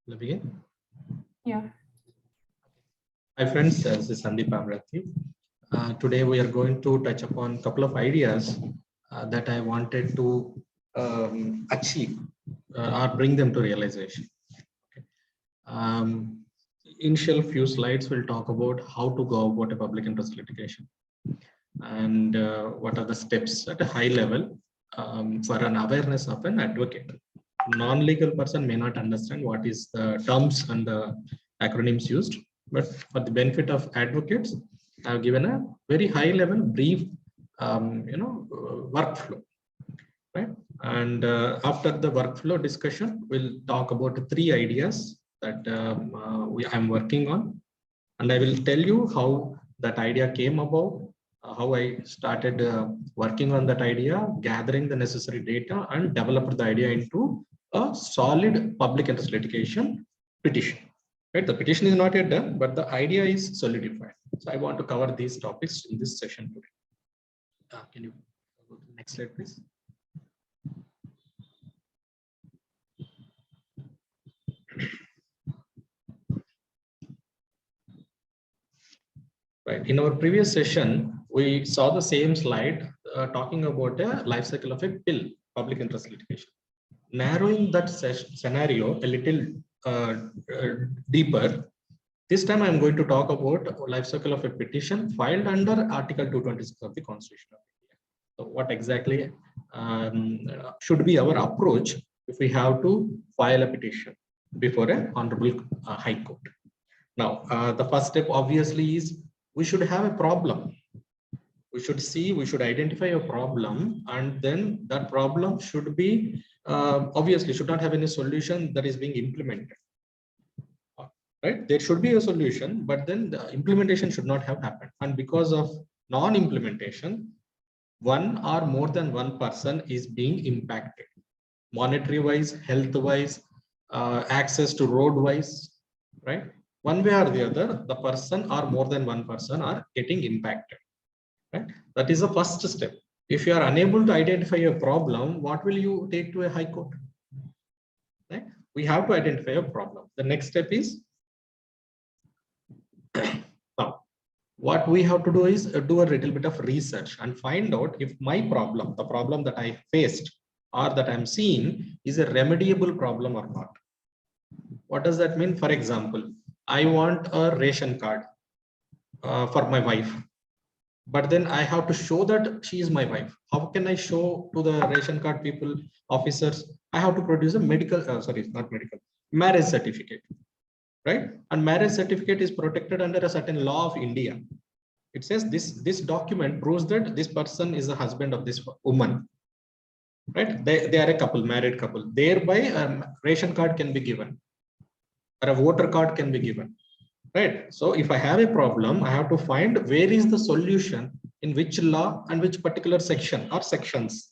Will I begin? Yeah. Hi friends, this is Sandeep. Today we are going to touch upon a couple of ideas that I wanted to achieve or bring them to realization. Okay. Initial few slides will talk about how to go about a public interest litigation and what are the steps at a high level for an awareness of an advocate. Non-legal person may not understand what is the terms and the acronyms used, but for the benefit of advocates, I have given a very high level brief workflow, right? And after the workflow discussion, we'll talk about 3 ideas that I'm working on, and I will tell you how that idea came about, how I started working on that idea, gathering the necessary data, and developed the idea into a solid public interest litigation petition. Right? The petition is not yet done, but the idea is solidified. So I want to cover these topics in this session today. Can you go to the next slide, please? Right. In our previous session, we saw the same slide talking about a life cycle of a PIL, public interest litigation. Narrowing that scenario a little deeper, this time I'm going to talk about life cycle of a petition filed under Article 226 of the Constitution of India. So what exactly should be our approach if we have to file a petition before an honorable High Court? Now, the first step obviously is we should have a problem. We should identify a problem, and then that problem should be obviously should not have any solution that is being implemented. Right? There should be a solution, but then the implementation should not have happened. And because of non-implementation, one or more than one person is being impacted. Monetary wise, health wise, access to road wise, right? One way or the other, the person or more than one person are getting impacted. Right? That is the first step. If you are unable to identify a problem, what will you take to a high court? Right? We have to identify a problem. The next step is now what we have to do is do a little bit of research and find out if my problem, the problem that I faced or that I'm seeing, is a remediable problem or not. What does that mean? For example, I want a ration card for my wife, but then I have to show that she is my wife. How can I show to the ration card people, officers? I have to produce a marriage certificate, right? And marriage certificate is protected under a certain law of India. It says this document proves that this person is the husband of this woman, right? They are a couple, married couple. Thereby, a ration card can be given, or a voter card can be given. Right. So if I have a problem, I have to find where is the solution, in which law and which particular section or sections.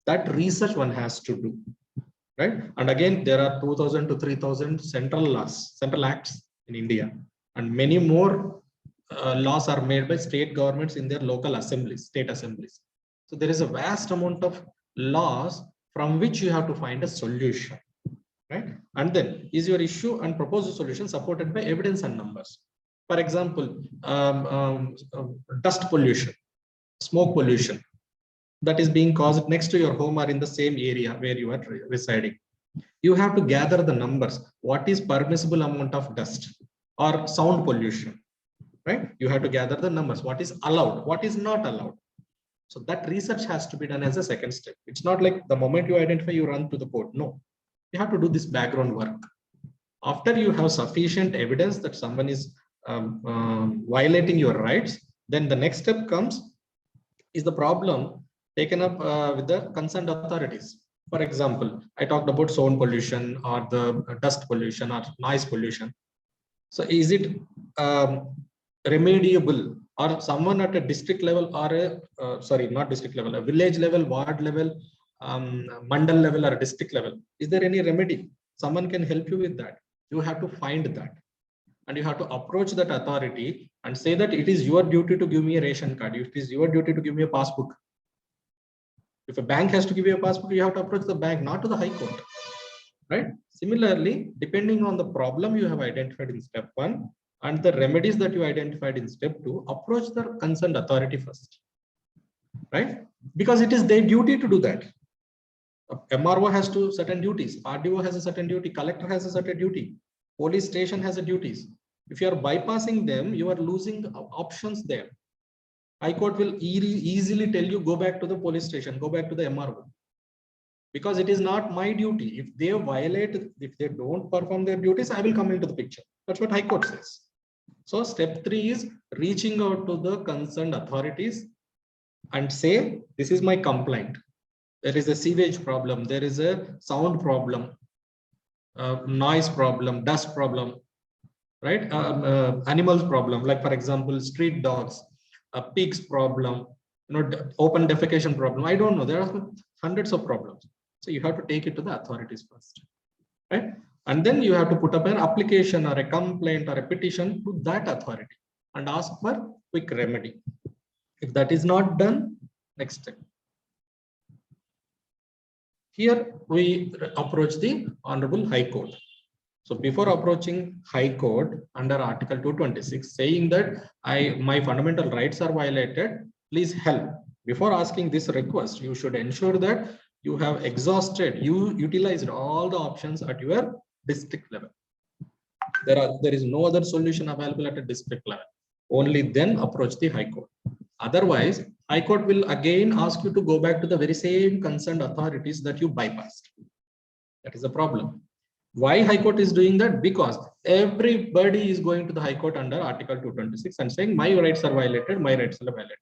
That research one has to do. Right. And again, there are 2,000 to 3,000 central laws, central acts in India, and many more laws are made by state governments in their local assemblies, state assemblies. So there is a vast amount of laws from which you have to find a solution. Right? And then is your issue and proposed solution supported by evidence and numbers? For example, dust pollution, smoke pollution that is being caused next to your home or in the same area where you are residing. You have to gather the numbers. What is permissible amount of dust or sound pollution? Right? You have to gather the numbers. What is allowed? What is not allowed? So that research has to be done as a second step. It's not like the moment you identify, you run to the court. No. You have to do this background work. After you have sufficient evidence that someone is violating your rights, then the next step comes is the problem taken up with the concerned authorities. For example, I talked about sound pollution or the dust pollution or noise pollution. So is it remediable, or someone at a district level or a village level, ward level, mandal level or district level, is there any remedy? Someone can help you with that. You have to find that, and you have to approach that authority and say that it is your duty to give me a ration card. It is your duty to give me a passbook. If a bank has to give you a passbook, you have to approach the bank, not to the High Court, right? Similarly, depending on the problem you have identified in step 1 and the remedies that you identified in step 2, approach the concerned authority first, right? Because it is their duty to do that. MRO has to certain duties, RDO has a certain duty, collector has a certain duty, police station has a duties. If you are bypassing them, you are losing options there. High Court will easily tell you, go back to the police station, go back to the MRO. Because it is not my duty. If they violate, if they don't perform their duties, I will come into the picture. That's what High Court says. So step 3 is reaching out to the concerned authorities and say, this is my complaint. There is a sewage problem, there is a sound problem, noise problem, dust problem, right? Animals problem, like for example, street dogs, pigs problem, open defecation problem. I don't know. There are hundreds of problems. So you have to take it to the authorities first, right? And then you have to put up an application or a complaint or a petition to that authority and ask for quick remedy. If that is not done, next step. Here we approach the Honorable High Court. So before approaching High Court under Article 226, saying that my fundamental rights are violated, please help. Before asking this request, you should ensure that you have exhausted, you utilized all the options at your district level. There is no other solution available at a district level. Only then approach the High Court. Otherwise, High Court will again ask you to go back to the very same concerned authorities that you bypassed. That is a problem. Why High Court is doing that? Because everybody is going to the High Court under Article 226 and saying my rights are violated, my rights are violated.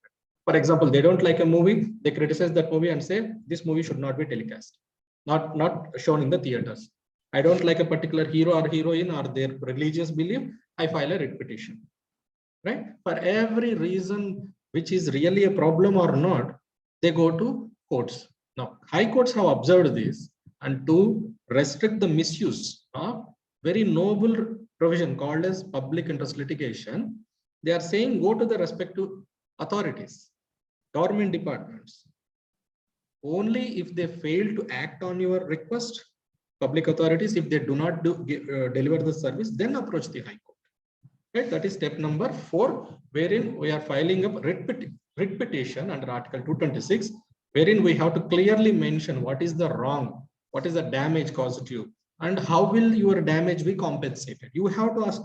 For example, they don't like a movie, they criticize that movie and say this movie should not be telecast, not shown in the theaters. I don't like a particular hero or heroine or their religious belief, I file a writ petition. Right? For every reason which is really a problem or not, they go to courts. Now, High Courts have observed this, and to restrict the misuse of very noble provision called as public interest litigation, they are saying go to the respective authorities, government departments. Only if they fail to act on your request, public authorities, if they do not deliver the service, then approach the High Court. Right? That is step number 4, wherein we are filing a writ petition under Article 226, wherein we have to clearly mention what is the wrong, what is the damage caused to you, and how will your damage be compensated. You have to ask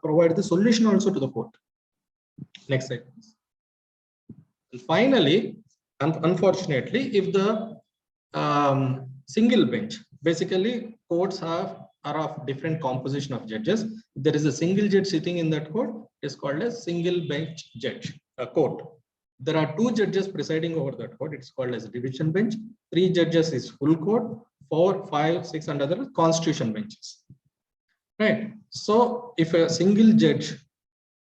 provide the solution also to the court. Next slide, please. And finally, unfortunately, if the single bench, basically courts are of different composition of judges. If there is a single judge sitting in that court, it is called a single bench judge, a court. There are 2 judges presiding over that court. It's called as a division bench. 3 judges is full court. 4, 5, 6 and other constitution benches. Right. So if a single judge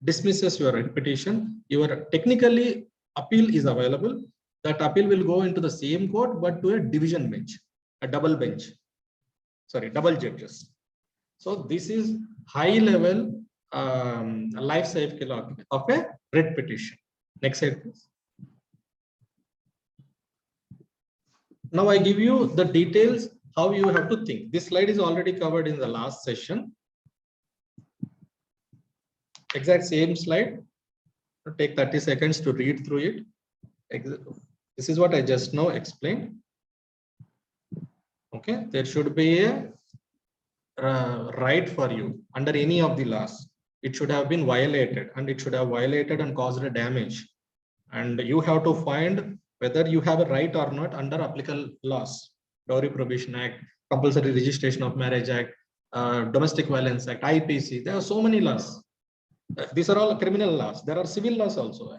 dismisses your petition, your technically appeal is available. That appeal will go into the same court, but to a division bench, a double bench. Sorry, double judges. So this is high level life cycle of a writ petition. Next slide, please. Now I give you the details how you have to think. This slide is already covered in the last session. Exact same slide. Take 30 seconds to read through it. This is what I just now explained. Okay, there should be a right for you under any of the laws. It should have been violated, and it should have violated and caused a damage. And you have to find whether you have a right or not under applicable laws. Dowry Prohibition Act, Compulsory Registration of Marriage Act, Domestic Violence Act, IPC. There are so many laws. These are all criminal laws. There are civil laws also.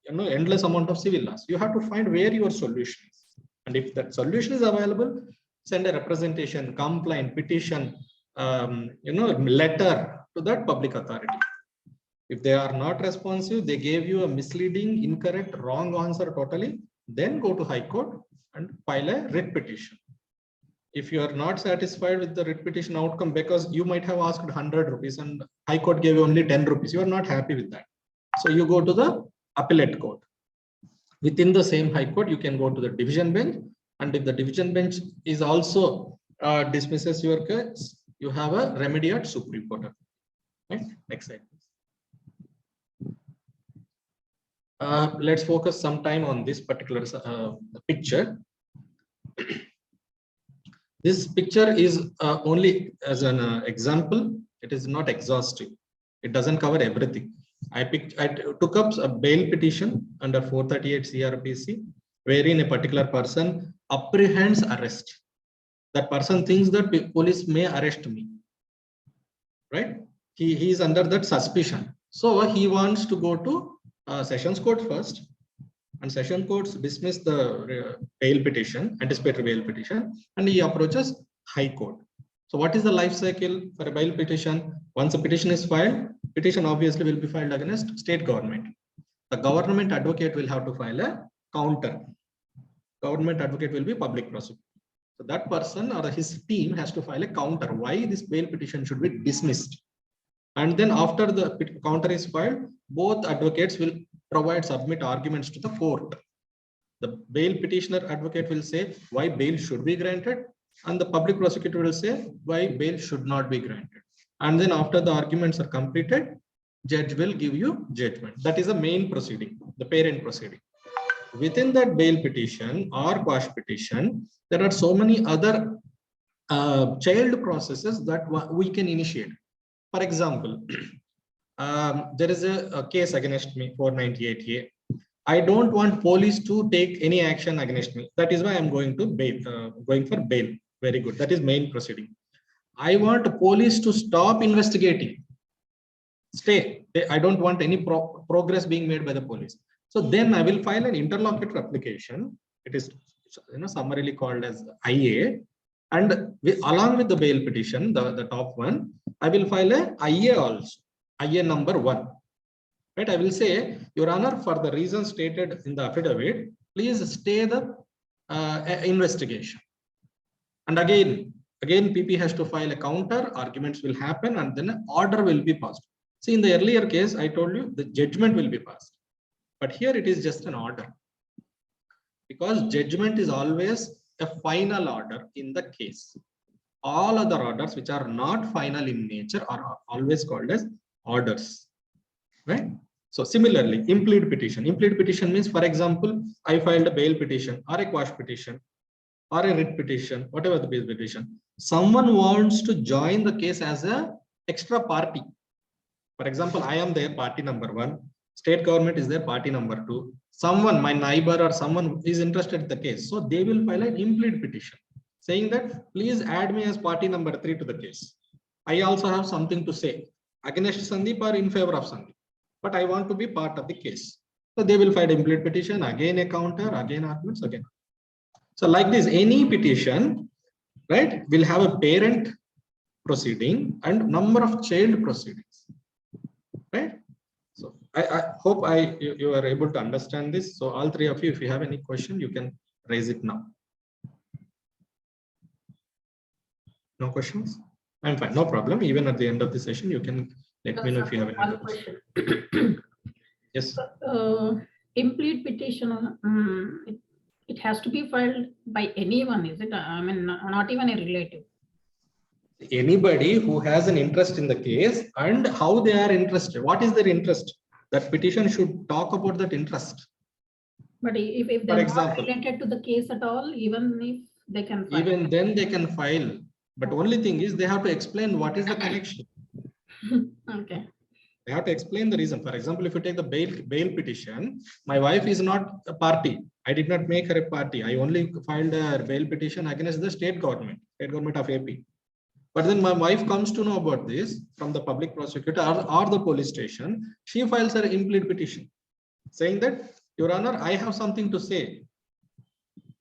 Endless amount of civil laws. You have to find where your solution is. And if that solution is available, send a representation, complaint, petition, letter to that public authority. If they are not responsive, they gave you a misleading, incorrect, wrong answer totally, then go to High Court and file a writ petition. If you are not satisfied with the writ petition outcome, because you might have asked 100 rupees and High Court gave you only 10 rupees, you are not happy with that. So you go to the appellate court. Within the same High Court, you can go to the division bench. And if the division bench is also dismisses your case, you have a remedy at Supreme Court. Right? Next slide. Let's focus some time on this particular picture. This picture is only as an example. It is not exhaustive. It doesn't cover everything. I took up a bail petition under 438 CRPC, wherein a particular person apprehends arrest. That person thinks that police may arrest me. Right? He is under that suspicion. So he wants to go to Sessions Court first, and Session Courts dismiss the bail petition, anticipatory bail petition, and he approaches High Court. So what is the life cycle for a bail petition? Once a petition is filed, petition obviously will be filed against state government. The government advocate will have to file a counter. Government advocate will be public prosecutor. So that person or his team has to file a counter. Why this bail petition should be dismissed? And then after the counter is filed, both advocates will submit arguments to the court. The bail petitioner advocate will say why bail should be granted, and the public prosecutor will say why bail should not be granted. And then after the arguments are completed, judge will give you judgment. That is the main proceeding, the parent proceeding. Within that bail petition or quash petition, there are so many other child processes that we can initiate. For example, there is a case against me, 498A. I don't want police to take any action against me. That is why I'm going to bail, going for bail. Very good. That is main proceeding. I want police to stop investigating. Stay. I don't want any progress being made by the police. So then I will file an interlocutor application. It is summarily called as IA. And along with the bail petition, the top one, I will file a IA also. IA number 1, right? I will say, Your Honor, for the reasons stated in the affidavit, please stay the investigation. And again, PP has to file a counter, arguments will happen, and then an order will be passed. See, in the earlier case, I told you the judgment will be passed. But here it is just an order. Because judgment is always a final order in the case. All other orders which are not final in nature are always called as orders, right? So similarly, implead petition. Implead petition means, for example, I filed a bail petition or a quash petition or a writ petition, whatever the bail petition. Someone wants to join the case as a extra party. For example, I am their party number 1. State government is their party number 2. Someone, my neighbor or someone is interested in the case. So they will file an implead petition saying that, please add me as party number 3 to the case. I also have something to say against Sandeep or in favor of Sandeep, but I want to be part of the case. So they will file an implead petition, again a counter, again arguments, again. So like this, any petition, right, will have a parent proceeding and number of child proceedings, right? So I hope you are able to understand this. So all three of you, if you have any question, you can raise it now. No questions? I'm fine, no problem. Even at the end of the session, you can let me know if you have any question. Yes. Implead petition, it has to be filed by anyone, is it? I mean, not even a relative. Anybody who has an interest in the case and how they are interested. What is their interest? That petition should talk about that interest. But if they're not related to the case at all, even if they can file. Even then they can file. But only thing is they have to explain what is the connection. Okay. They have to explain the reason. For example, if you take the bail petition, my wife is not a party. I did not make her a party. I only filed a bail petition against the state government of AP. But then my wife comes to know about this from the public prosecutor or the police station. She files her implead petition saying that, Your Honor, I have something to say.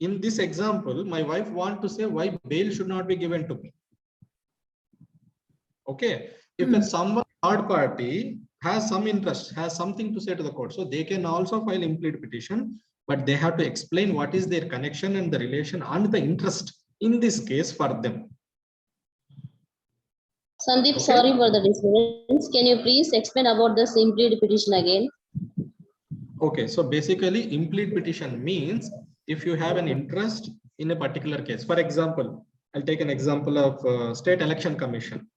In this example, my wife wants to say why bail should not be given to me. Okay. If someone third party has some interest, has something to say to the court, so they can also file implead petition, but they have to explain what is their connection and the relation and the interest in this case for them. Sandeep, okay. Sorry for the disturbance. Can you please explain about this implead petition again? Okay, so basically implead petition means if you have an interest in a particular case. For example, I'll take an example of State Election Commission.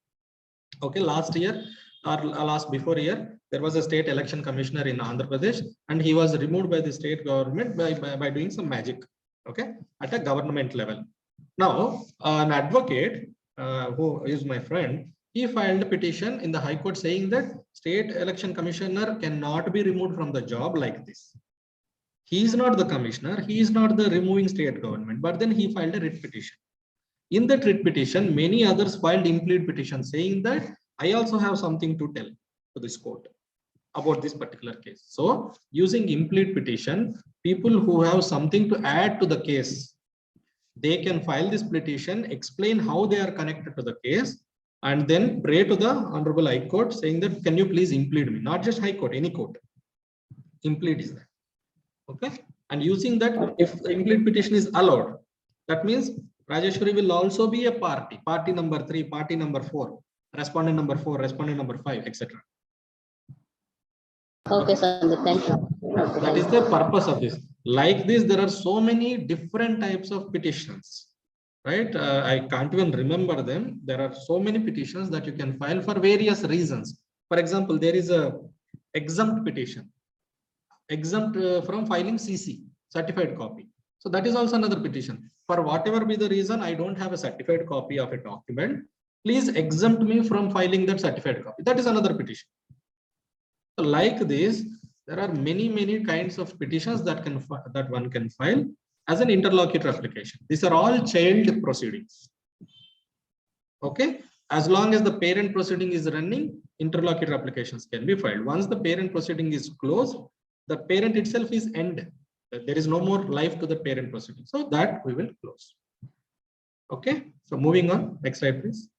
Okay, last year or before year, there was a state election commissioner in Andhra Pradesh, and he was removed by the state government by doing some magic. Okay, at a government level. Now, an advocate who is my friend, he filed a petition in the High Court saying that state election commissioner cannot be removed from the job like this. He is not the commissioner, he is not the removing state government, but then he filed a writ petition. In that writ petition, many others filed implead petitions saying that I also have something to tell to this court about this particular case. So using implead petition, people who have something to add to the case, they can file this petition, explain how they are connected to the case, and then pray to the Honorable High Court saying that, can you please implead me? Not just High Court, any court. Implead is that. Okay. And using that, if the implead petition is allowed, that means Rajeshwari will also be a party, party number 3, party number 4, respondent number 4, respondent number 5, etc. Okay, Sandeep, thank you. Okay, That is the purpose of this. Like this, there are so many different types of petitions, right? I can't even remember them. There are so many petitions that you can file for various reasons. For example, there is a exempt petition, exempt from filing CC, certified copy. So that is also another petition. For whatever be the reason, I don't have a certified copy of a document. Please exempt me from filing that certified copy. That is another petition. So like this, there are many kinds of petitions that one can file as an interlocutor application. These are all child proceedings. Okay, as long as the parent proceeding is running, interlocutor applications can be filed. Once the parent proceeding is closed, the parent itself is ended. There is no more life to the parent proceeding. So that we will close. Okay, so moving on. Next slide, please.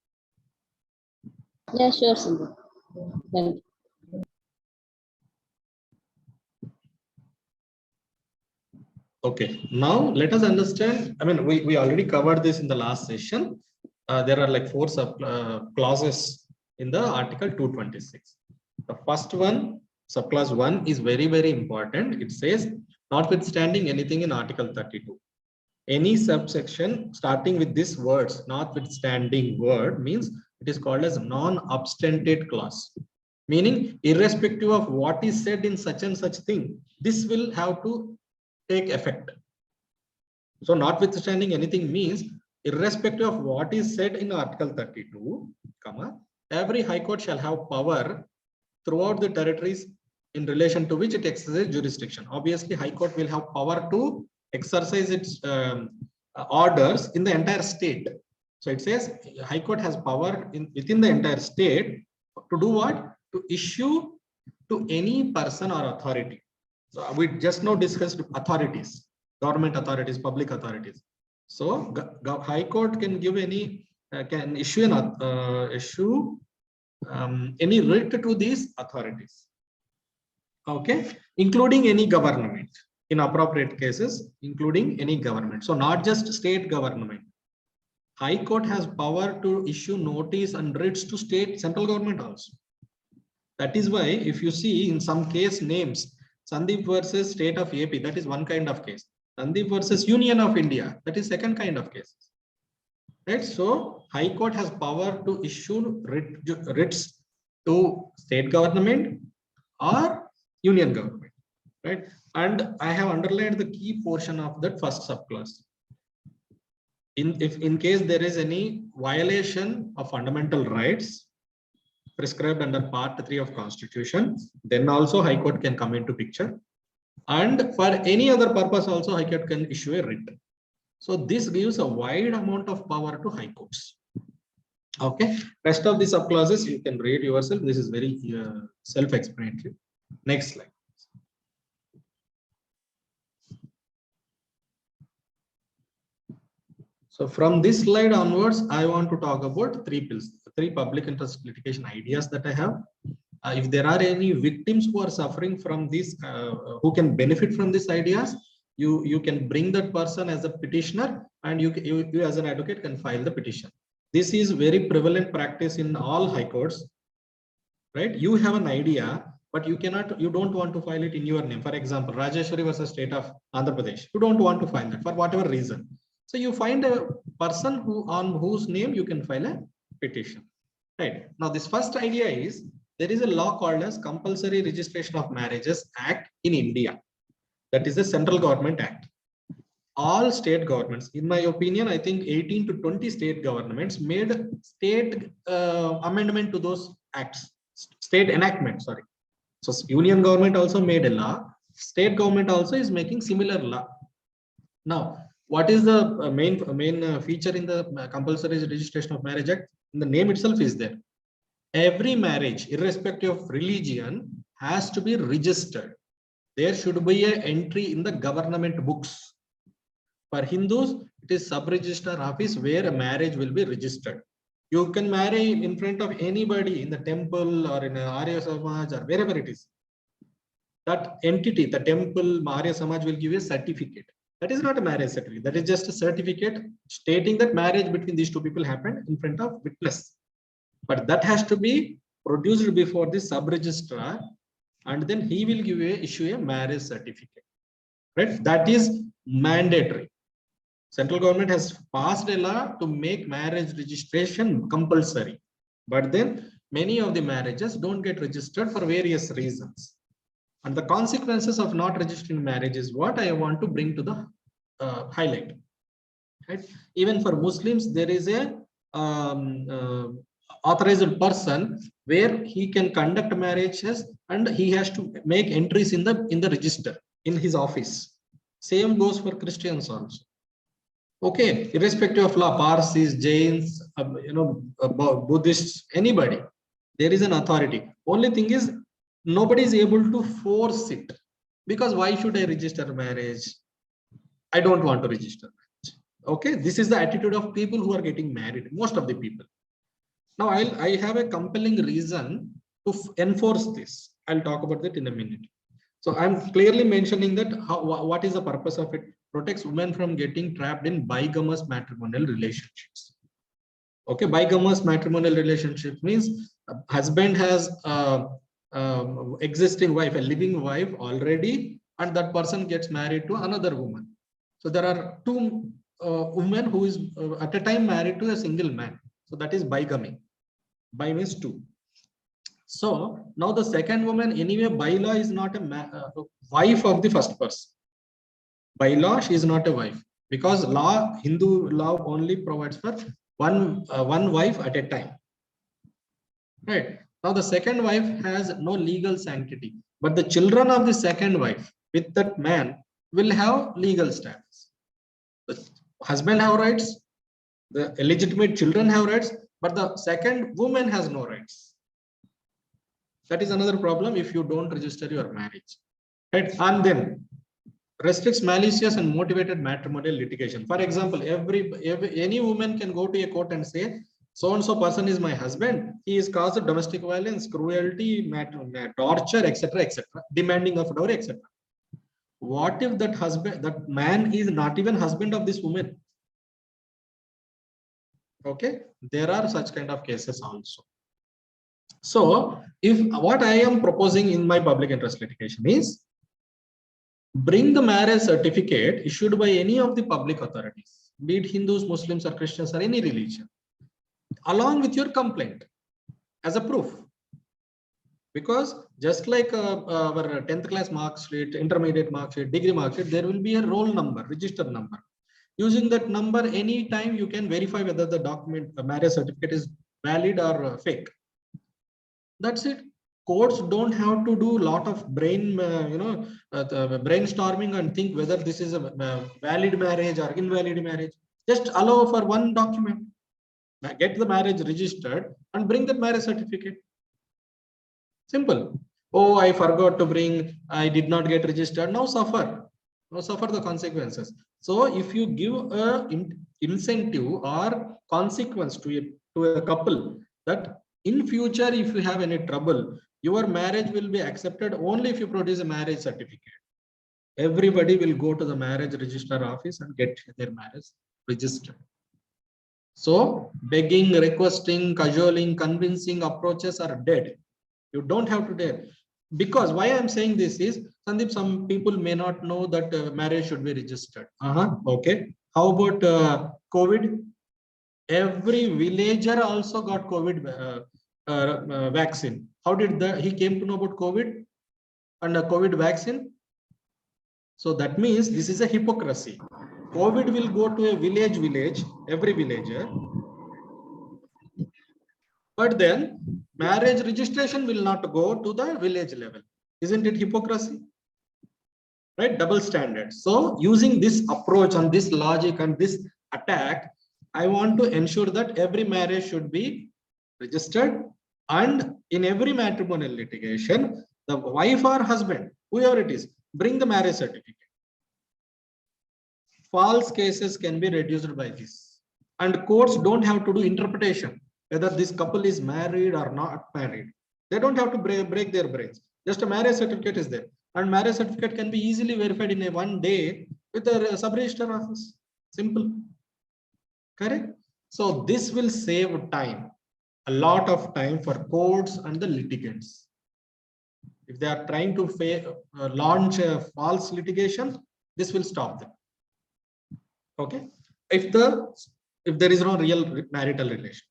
Yeah, sure, Sandeep. Thank you. Okay, now let us understand. I mean, we already covered this in the last session. There are like 4 clauses in the Article 226. The first one, subclause 1, is very important. It says, notwithstanding anything in Article 32. Any subsection starting with this words, notwithstanding word, means it is called as non-abstented clause. Meaning, irrespective of what is said in such and such thing, this will have to take effect. So notwithstanding anything means irrespective of what is said in Article 32, every High Court shall have power throughout the territories in relation to which it exercises jurisdiction. Obviously, High Court will have power to exercise its orders in the entire state. So it says High Court has power within the entire state to do what? To issue to any person or authority. So we just now discussed authorities, government authorities, public authorities. So High Court can give any, can issue any writ to these authorities. Okay, including any government in appropriate cases, including any government. So not just state government. High Court has power to issue notice and writs to state, central government also. That is why if you see in some case names, Sandeep versus State of AP, that is one kind of case. Sandeep versus Union of India, that is second kind of case. Right? So High Court has power to issue writs to state government or union government. Right? And I have underlined the key portion of that first subclause. If in case there is any violation of fundamental rights prescribed under Part 3 of Constitution, then also High Court can come into picture. And for any other purpose also High Court can issue a writ. So this gives a wide amount of power to High Courts. Okay, rest of the subclauses you can read yourself. This is very self-explanatory. Next slide. So from this slide onwards, I want to talk about 3 PILs, 3 public interest litigation ideas that I have. If there are any victims who are suffering from this, who can benefit from these ideas, you can bring that person as a petitioner, and you as an advocate can file the petition. This is very prevalent practice in all High Courts, right? You have an idea, but you don't want to file it in your name. For example, Rajeshwari versus State of Andhra Pradesh. You don't want to file that for whatever reason. So you find a person on whose name you can file a petition. Right. Now, this first idea is there is a law called as Compulsory Registration of Marriages Act in India. That is a central government act. All state governments, in my opinion, I think 18 to 20 state governments made state amendment to those acts, state enactment, sorry. So union government also made a law. State government also is making similar law. Now, what is the main feature in the Compulsory Registration of Marriage Act? The name itself is there. Every marriage, irrespective of religion, has to be registered. There should be an entry in the government books. For Hindus, it is sub-register office where a marriage will be registered. You can marry in front of anybody in the temple or in a Arya Samaj or wherever it is. That entity, the temple, Arya Samaj will give you a certificate. That is not a marriage certificate. That is just a certificate stating that marriage between these two people happened in front of witness. But that has to be produced before the sub-registrar, and then he will issue a marriage certificate. Right? That is mandatory. Central government has passed a law to make marriage registration compulsory. But then many of the marriages don't get registered for various reasons. And the consequences of not registering marriage is what I want to bring to the highlight. Right? Even for Muslims, there is a authorized person where he can conduct marriages and he has to make entries in the register in his office. Same goes for Christians also. Okay, irrespective of law, Parsis, Jains, Buddhists, anybody, there is an authority. Only thing is, nobody is able to force it, because why should I register marriage? I don't want to register marriage. Okay, this is the attitude of people who are getting married, most of the people. Now, I have a compelling reason to enforce this. I'll talk about that in a minute. So I'm clearly mentioning that what is the purpose of it? Protects women from getting trapped in bigamous matrimonial relationships. Okay, bigamous matrimonial relationship means husband has existing wife, a living wife already, and that person gets married to another woman. So there are two women who is at a time married to a single man. So that is bigamy. Bi means two. So now the second woman, anyway, by law is not a wife of the first person. By law, she is not a wife, because law, Hindu law only provides for one wife at a time. Right. Now the second wife has no legal sanctity, but the children of the second wife with that man will have legal status. The husband have rights, the illegitimate children have rights, but the second woman has no rights. That is another problem if you don't register your marriage. Right? And then restricts malicious and motivated matrimonial litigation. For example, any woman can go to a court and say, so and so person is my husband. He is caused domestic violence, cruelty, torture, etc., etc., demanding of dowry, etc. What if that man is not even husband of this woman? Okay, there are such kind of cases also. So, if what I am proposing in my public interest litigation is bring the marriage certificate issued by any of the public authorities, be it Hindus, Muslims, or Christians, or any religion, along with your complaint as a proof. Because just like our 10th class mark sheet, intermediate mark sheet, degree mark sheet, there will be a roll number, register number. Using that number, anytime you can verify whether the document, the marriage certificate is valid or fake. That's it. Courts don't have to do a lot of brainstorming and think whether this is a valid marriage or invalid marriage. Just allow for one document, get the marriage registered and bring that marriage certificate. Simple. Oh, I forgot to bring, I did not get registered. Now suffer. Now suffer the consequences. So if you give a incentive or consequence to a couple that in future, if you have any trouble, your marriage will be accepted only if you produce a marriage certificate. Everybody will go to the marriage registrar office and get their marriage registered. So begging, requesting, cajoling, convincing approaches are dead. You don't have to dare. Because why I'm saying this is, Sandeep, some people may not know that marriage should be registered. Okay. How about COVID? Every villager also got COVID vaccine. How did he came to know about COVID and a COVID vaccine? So that means this is a hypocrisy. COVID will go to a village, every villager. But then marriage registration will not go to the village level. Isn't it hypocrisy? Right? Double standard. So using this approach and this logic and this attack, I want to ensure that every marriage should be registered, and in every matrimonial litigation, the wife or husband, whoever it is, bring the marriage certificate. False cases can be reduced by this. And courts don't have to do interpretation, whether this couple is married or not married. They don't have to break their brains. Just a marriage certificate is there. And marriage certificate can be easily verified in a one day with a sub-register office. Simple. Correct? So this will save time, a lot of time for courts and the litigants. If they are trying to launch a false litigation, this will stop them. Okay? If there is no real marital relationship.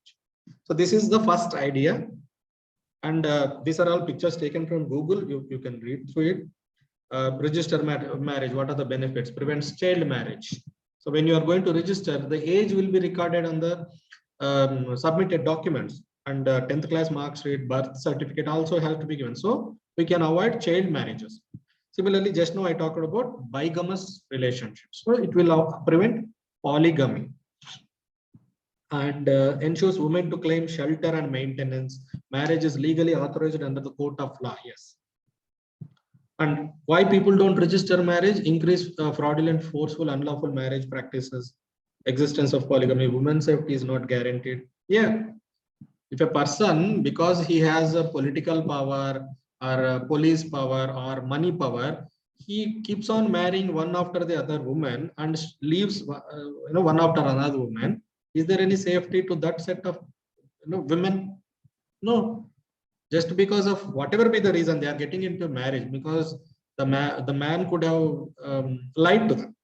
So this is the first idea. And these are all pictures taken from Google. You can read through it. Register marriage. What are the benefits? Prevents child marriage. So when you are going to register, the age will be recorded on the submitted documents, and 10th class mark sheet, birth certificate also has to be given. So we can avoid child marriages. Similarly, just now I talked about bigamous relationships. So it will prevent polygamy. And ensures women to claim shelter and maintenance. Marriage is legally authorized under the court of law. Yes. And why people don't register marriage? Increase fraudulent, forceful, unlawful marriage practices. Existence of polygamy. Women's safety is not guaranteed. Yeah. If a person, because he has a political power or a police power or money power, he keeps on marrying one after the other woman and leaves one after another woman. Is there any safety to that set of women? No. Just because of whatever be the reason they are getting into marriage, because the man could have lied to them.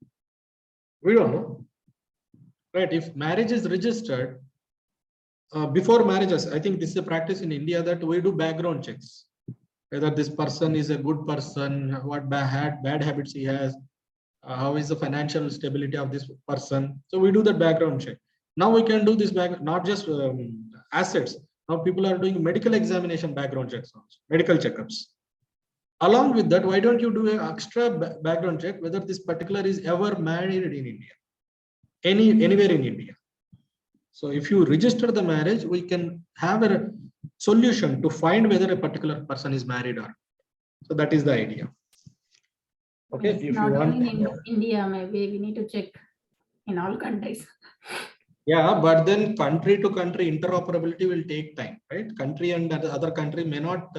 We don't know. Right? If marriage is registered, before marriages, I think this is a practice in India that we do background checks. Whether this person is a good person, what bad habits he has, how is the financial stability of this person. So we do that background check. Now we can do this not just assets. Now people are doing medical examination background checks also, medical checkups. Along with that, why don't you do an extra background check whether this particular is ever married in India, anywhere in India. So if you register the marriage, we can have a solution to find whether a particular person is married or not. So that is the idea. Okay, Yes, if not you want only in India, maybe we need to check in all countries. Yeah, but then country to country interoperability will take time, right? Country and other country may not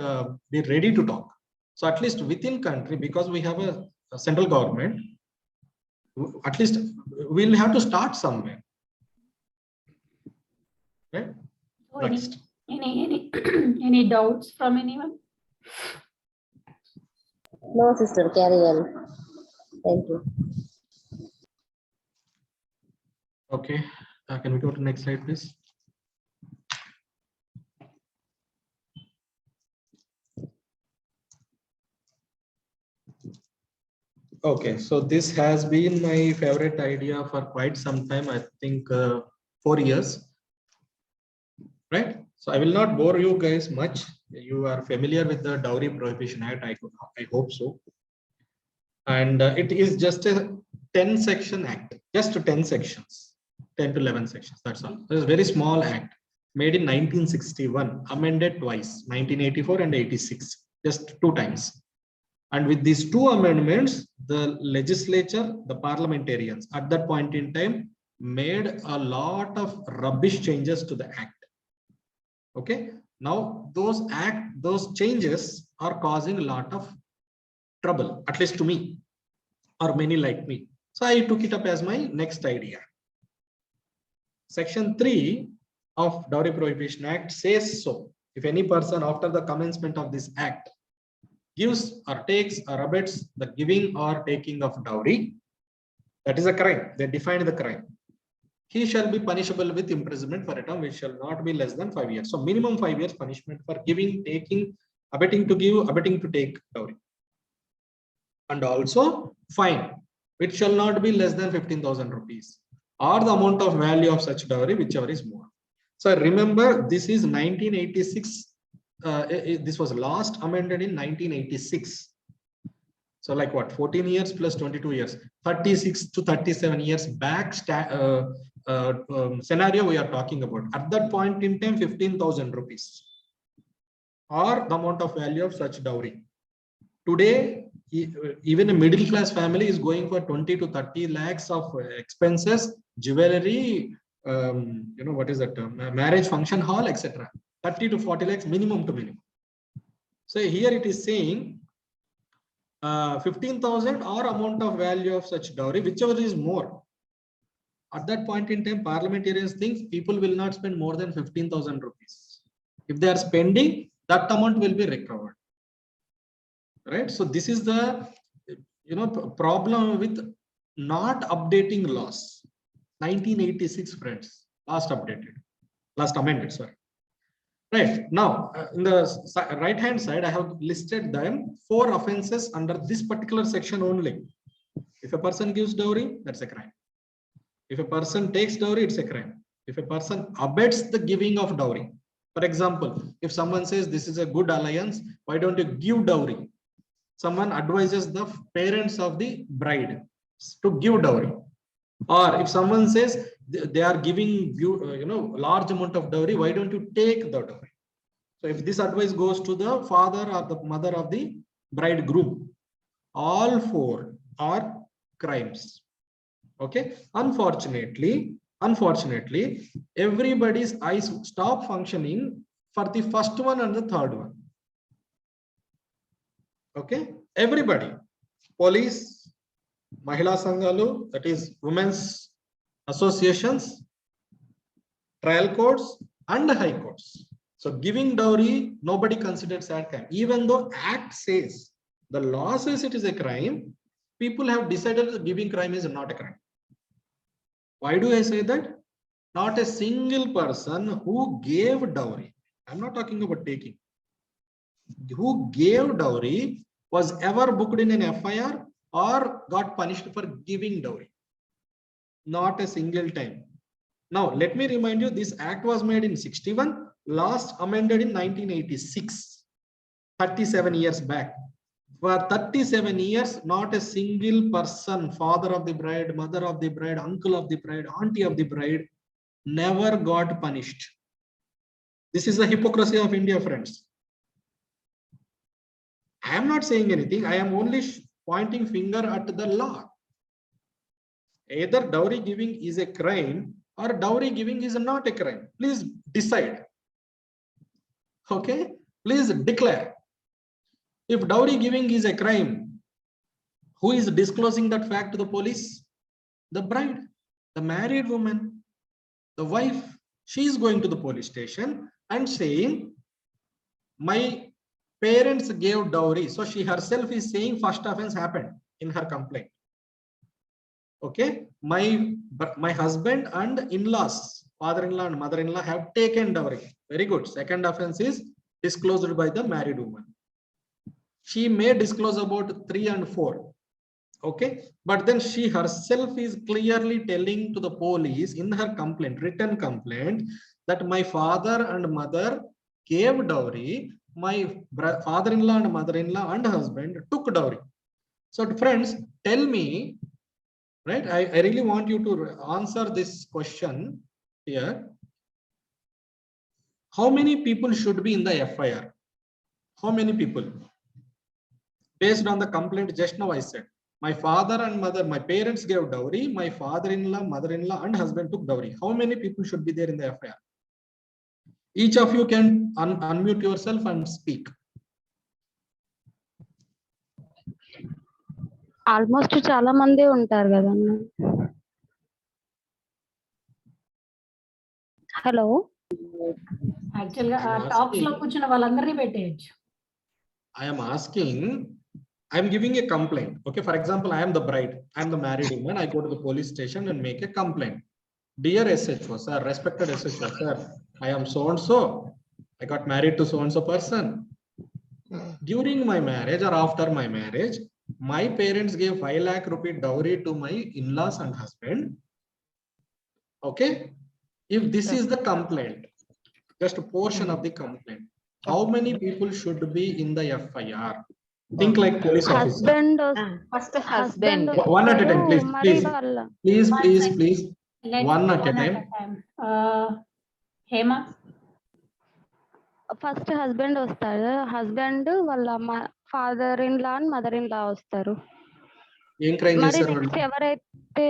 be ready to talk. So at least within country, because we have a central government, at least we'll have to start somewhere. Right? So Next. any doubts from anyone? No, sister, carry on. Thank you. Okay. Can we go to the next slide, please? Okay, so this has been my favorite idea for quite some time. I think 4 years. Right? So I will not bore you guys much. You are familiar with the Dowry Prohibition Act. I hope so. And it is just a 10-section act, just 10 sections, 10 to 11 sections. That's all. It's a very small act made in 1961, amended twice, 1984 and 86, just 2 times. And with these 2 amendments, the legislature, the parliamentarians at that point in time made a lot of rubbish changes to the act. Okay. Now those changes are causing a lot of trouble, at least to me or many like me. So I took it up as my next idea. Section 3 of Dowry Prohibition Act says so. If any person after the commencement of this act gives or takes or abets the giving or taking of dowry, that is a crime. They defined the crime. he shall be punishable with imprisonment for a term which shall not be less than 5 years. So minimum 5 years punishment for giving, taking, abetting to give, abetting to take dowry. And also fine, which shall not be less than 15,000 rupees, or the amount of value of such dowry, whichever is more. So remember, this is 1986. This was last amended in 1986. So like what, 14 years plus 22 years, 36 to 37 years back scenario we are talking about. At that point in time, 15,000 rupees or the amount of value of such dowry. Today, even a middle class family is going for 20 to 30 lakhs of expenses, jewelry, what is that term? Marriage function hall, etc. 30 to 40 lakhs minimum to minimum. So here it is saying 15,000 or amount of value of such dowry, whichever is more. At that point in time, parliamentarians think people will not spend more than 15,000 rupees. If they are spending, that amount will be recovered. Right? So this is the problem with not updating laws. 1986, friends, last amended, sorry. Right, now in the right hand side, I have listed them 4 offenses under this particular section only. If a person gives dowry, that's a crime. If a person takes dowry, it's a crime. If a person abets the giving of dowry, for example, if someone says this is a good alliance, why don't you give dowry? Someone advises the parents of the bride to give dowry. Or if someone says they are giving large amount of dowry, why don't you take the dowry? So if this advice goes to the father or the mother of the bridegroom, all 4 are crimes. Okay, unfortunately, everybody's eyes stop functioning for the first one and the third one. Okay, everybody, police, Mahila Sanghalu, that is women's associations, trial courts and high courts. So giving dowry, nobody considers that crime. Even though Act says, the law says it is a crime, people have decided that giving crime is not a crime. Why do I say that? Not a single person who gave dowry, I'm not talking about taking, who gave dowry was ever booked in an FIR or got punished for giving dowry. Not a single time. Now, let me remind you, this act was made in 61, last amended in 1986, 37 years back. For 37 years, not a single person, father of the bride, mother of the bride, uncle of the bride, auntie of the bride, never got punished. This is the hypocrisy of India, friends. I am not saying anything. I am only pointing finger at the law. Either dowry giving is a crime or dowry giving is not a crime. Please decide. Okay, please declare. If dowry giving is a crime, who is disclosing that fact to the police? The bride, the married woman, the wife. She is going to the police station and saying, my parents gave dowry. So she herself is saying first offense happened in her complaint. Okay, my husband and in-laws, father-in-law and mother-in-law have taken dowry. Very good. Second offense is disclosed by the married woman. She may disclose about 3 and 4. Okay, but then she herself is clearly telling to the police in her complaint, written complaint, that my father and mother gave dowry, my father-in-law and mother-in-law and husband took dowry. So friends, tell me, right, I really want you to answer this question here. How many people should be in the FIR? How many people? Based on the complaint just now I said, my father and mother, my parents gave dowry, my father-in-law, mother-in-law and husband took dowry. How many people should be there in the FIR? Each of you can unmute yourself and speak. Almost చాలా మంది ఉంటారు కదన్న. Hello, యాక్చువల్గా tops లో కూర్చున్న వాళ్ళందరినీ పెట్టేయచ్చు. I am asking, I am giving a complaint. Okay, for example, I am the bride, I am the married woman. I go to the police station and make a complaint. Dear SHO, sir, respected SHO, sir, I am so and so. I got married to so and so person. During my marriage or after my marriage, my parents gave 5 lakh rupee dowry to my in-laws and husband. Okay. If this is the complaint, just a portion of the complaint, how many people should be in the FIR? Think like police officer. Husband First husband. One at a time, please, మరి please. వాళ్ళ Please. One at a time. Hema. First husband వస్తారు, husband వాళ్ళ father in law and mother in law వస్తారు. ఏం crime మరి చేశారు next వాళ్ళు? ఎవరైతే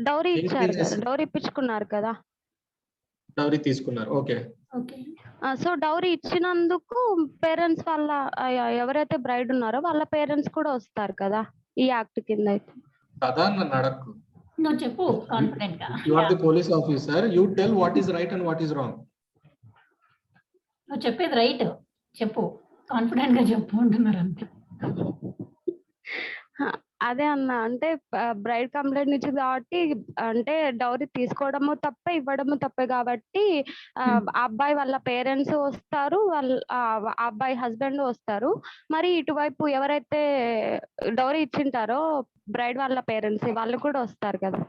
డౌరీ ఏం ఇచ్చారు crime కదా, చేశారు? డౌరీ ఇప్పించుకున్నారు కదా, డౌరీ తీసుకున్నారు. ఓకే. సో డౌరీ ఇచ్చినందుకు పేరెంట్స్ వాళ్ళ ఎవరైతే బ్రైడ్ ఉన్నారో వాళ్ళ పేరెంట్స్ కూడా వస్తారు కదా ఈ యాక్ట్ కింద అయితే. కదా నన్ను అడక్కు. నువ్వు చెప్పు కాన్ఫిడెంట్ గా. You are the police officer. You tell what is right and what is wrong. నువ్వు చెప్పేది రైట్ చెప్పు, కాన్ఫిడెంట్ గా చెప్పు అంటున్నారు అంతే. అదే అన్న, అంటే బ్రైడ్ కంప్లైంట్ ఇచ్చింది కాబట్టి, అంటే డౌరీ తీసుకోవడము తప్పే ఇవ్వడము తప్పే కాబట్టి ఆ అబ్బాయి వాళ్ళ పేరెంట్స్ వస్తారు, వాళ్ళ అబ్బాయి హస్బెండ్ వస్తారు. మరి ఇటువైపు ఎవరైతే డౌరీ ఇచ్చింటారో బ్రైడ్ వాళ్ళ పేరెంట్స్ వాళ్ళు కూడా వస్తారు కదా.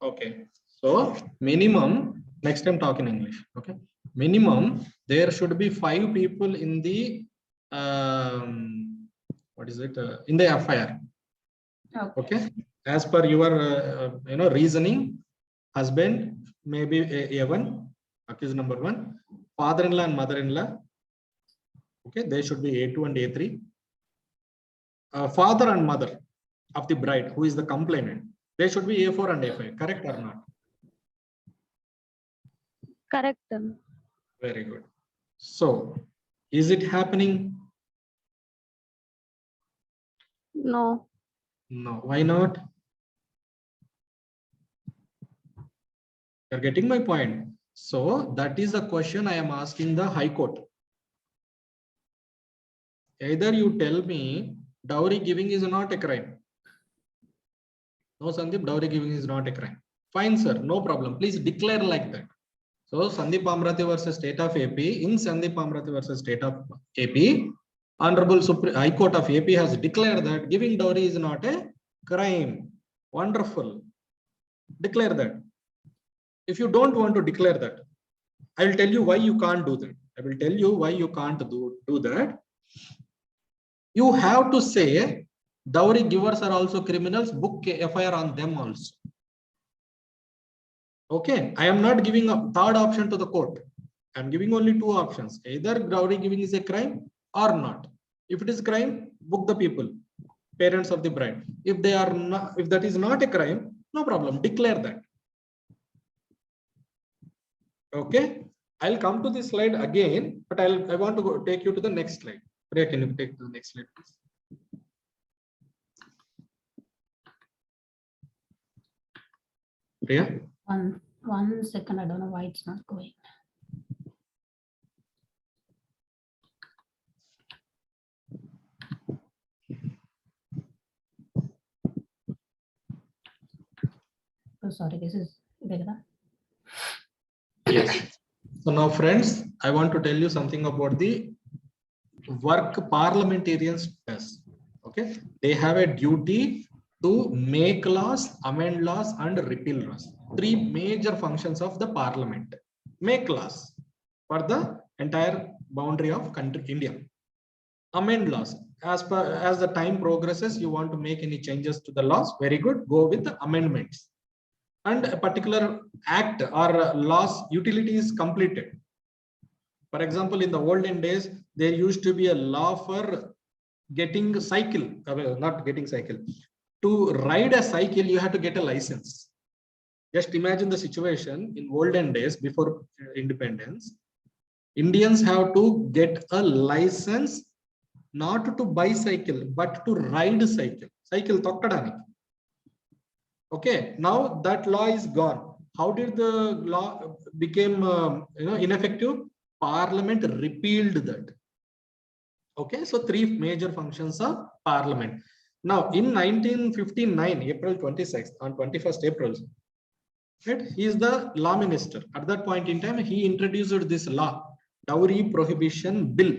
Okay. So minimum, next time talk in English. Okay. Minimum there should be 5 people in the what is it in the FIR. Okay. As per your reasoning, husband maybe A1, accused number 1, father-in-law and mother-in-law. Okay, they should be A2 and A3. Father and mother of the bride, who is the complainant, they should be A4 and A5. Correct or not? Correct. Very good. So, is it happening? No. No. Why not? You're getting my point. So, that is the question I am asking the High Court. Either you tell me dowry giving is not a crime. No, Sandeep, dowry giving is not a crime. Fine, sir. No problem. Please declare like that. So, Sandeep Amrati versus State of AP. In Sandeep Amrati versus State of AP, Honorable High Court of AP has declared that giving dowry is not a crime. Wonderful. Declare that. If you don't want to declare that, I will tell you why you can't do that. I will tell you why you can't do that. You have to say dowry givers are also criminals, book FIR on them also. Okay, I am not giving a third option to the court. I am giving only 2 options. Either dowry giving is a crime or not. If it is crime, book the people, parents of the bride. If they are not, if that is not a crime, no problem, declare that. Okay, I'll come to this slide again, but I want to take you to the next slide. Priya, can you take the next slide, please? Priya? One second, I don't know why it's not going. Oh, sorry, this is Yes. So now, friends, I want to tell you something about the work parliamentarians does. Okay, they have a duty to make laws, amend laws, and repeal laws. 3 major functions of the parliament. Make laws for the entire boundary of country India. Amend laws. As the time progresses, you want to make any changes to the laws, very good, go with the amendments. And a particular act or laws utility is completed. For example, in the olden days, there used to be a law for getting cycle, not getting cycle. To ride a cycle, you have to get a license. Just imagine the situation in olden days before independence. Indians have to get a license not to bicycle, but to ride cycle. Cycle tokkadani. Okay, now that law is gone. How did the law became ineffective? Parliament repealed that. Okay, so 3 major functions of parliament. Now in 1959, April 26th, on 21st April, Right? He is the law minister. At that point in time, he introduced this law, Dowry Prohibition Bill,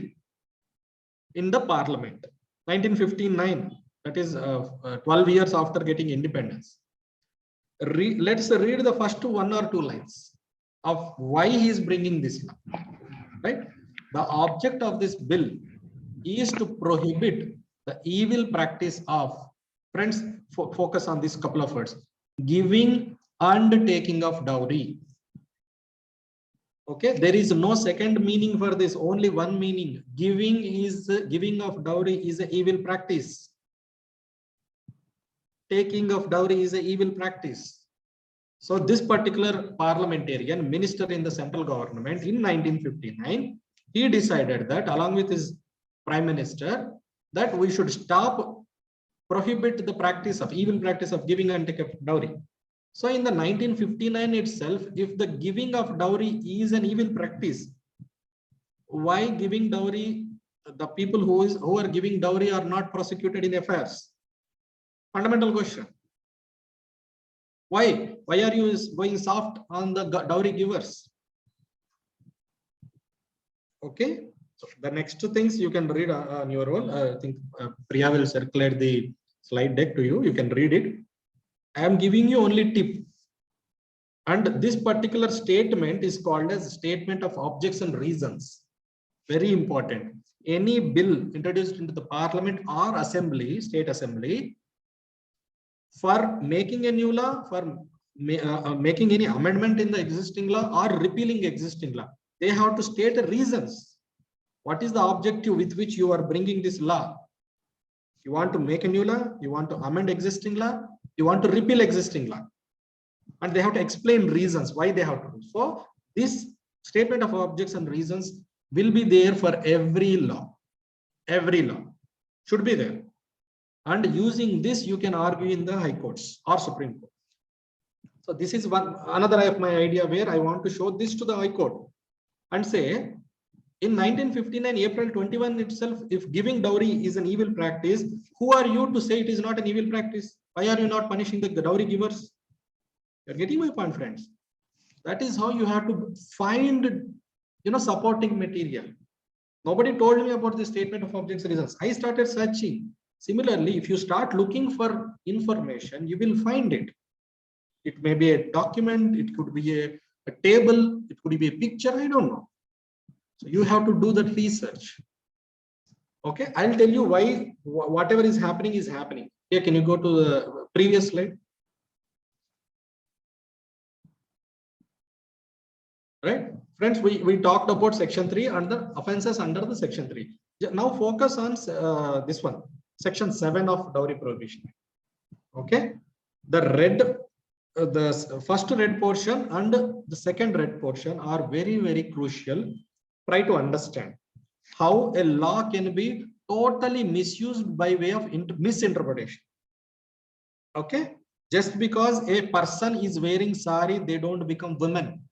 in the Parliament, 1959. That is 12 years after getting independence. Let's read the first 1 or 2 lines of why he is bringing this law. Right? The object of this bill is to prohibit the evil practice of, friends, focus on this couple of words, giving and taking of dowry. Okay, there is no second meaning for this, only one meaning. Giving of dowry is an evil practice. Taking of dowry is an evil practice. So this particular parliamentarian minister in the central government in 1959, he decided that along with his prime minister that we should prohibit the practice of evil practice of giving and taking of dowry. So in the 1959 itself, if the giving of dowry is an evil practice, why giving dowry, the people who are giving dowry are not prosecuted in affairs? Fundamental question. Why are you going soft on the dowry givers? Okay, so the next 2 things you can read on your own. I think Priya will circulate the slide deck to you. You can read it. I am giving you only tip. And this particular statement is called as statement of objects and reasons. Very important. Any bill introduced into the parliament or assembly, state assembly, for making a new law, for making any amendment in the existing law or repealing existing law, they have to state the reasons. What is the objective with which you are bringing this law? You want to make a new law, you want to amend existing law, you want to repeal existing law. And they have to explain reasons why they have to do. So this statement of objects and reasons will be there for every law. Every law should be there. And using this, you can argue in the high courts or Supreme Court. So this is another of my idea where I want to show this to the high court and say, in 1959, April 21 itself, if giving dowry is an evil practice, who are you to say it is not an evil practice? Why are you not punishing the dowry givers? You're getting my point, friends. That is how you have to find, supporting material. Nobody told me about the statement of objects and reasons. I started searching. Similarly, if you start looking for information, you will find it. It may be a document, it could be a table, it could be a picture, I don't know. So you have to do that research. Okay, I'll tell you why whatever is happening is happening. Here, can you go to the previous slide? Right, friends, we talked about section 3 and the offenses under the section 3. Now focus on this one, section 7 of Dowry Prohibition Act. Okay, the first red portion and the second red portion are very, very crucial. Try to understand how a law can be totally misused by way of misinterpretation. Okay, just because a person is wearing sari, they don't become women.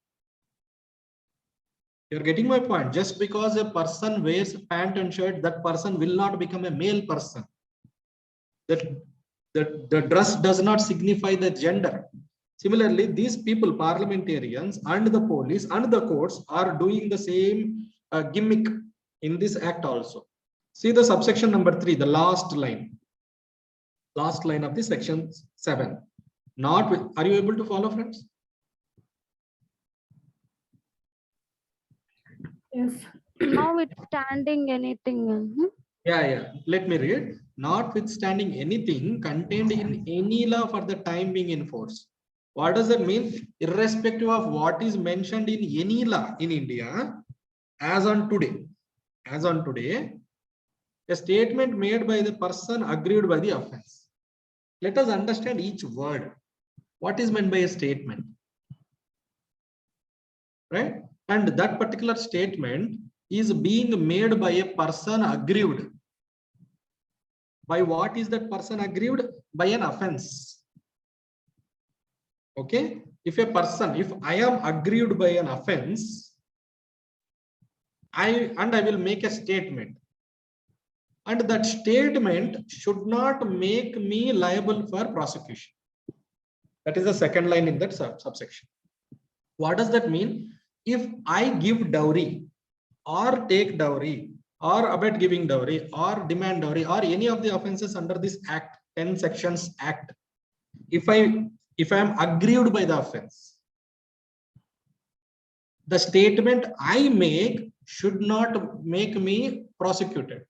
You're getting my point. Just because a person wears pant and shirt, that person will not become a male person. That the dress does not signify the gender. Similarly, these people, parliamentarians and the police and the courts, are doing the same gimmick in this act also. See the subsection number 3, the last line of the section 7. Are you able to follow, friends? Yes. Notwithstanding anything. Yeah. Let me read. Notwithstanding anything contained in any law for the time being in force. What does that mean? Irrespective of what is mentioned in any law in India, as on today, a statement made by the person aggrieved by the offense. Let us understand each word. What is meant by a statement? Right? And that particular statement is being made by a person aggrieved. By what is that person aggrieved? By an offense. Okay? If I am aggrieved by an offense, I will make a statement. And that statement should not make me liable for prosecution. That is the second line in that subsection. What does that mean? If I give dowry or take dowry or abet giving dowry or demand dowry or any of the offenses under this act, 10 sections act, if I am aggrieved by the offense, the statement I make should not make me prosecuted.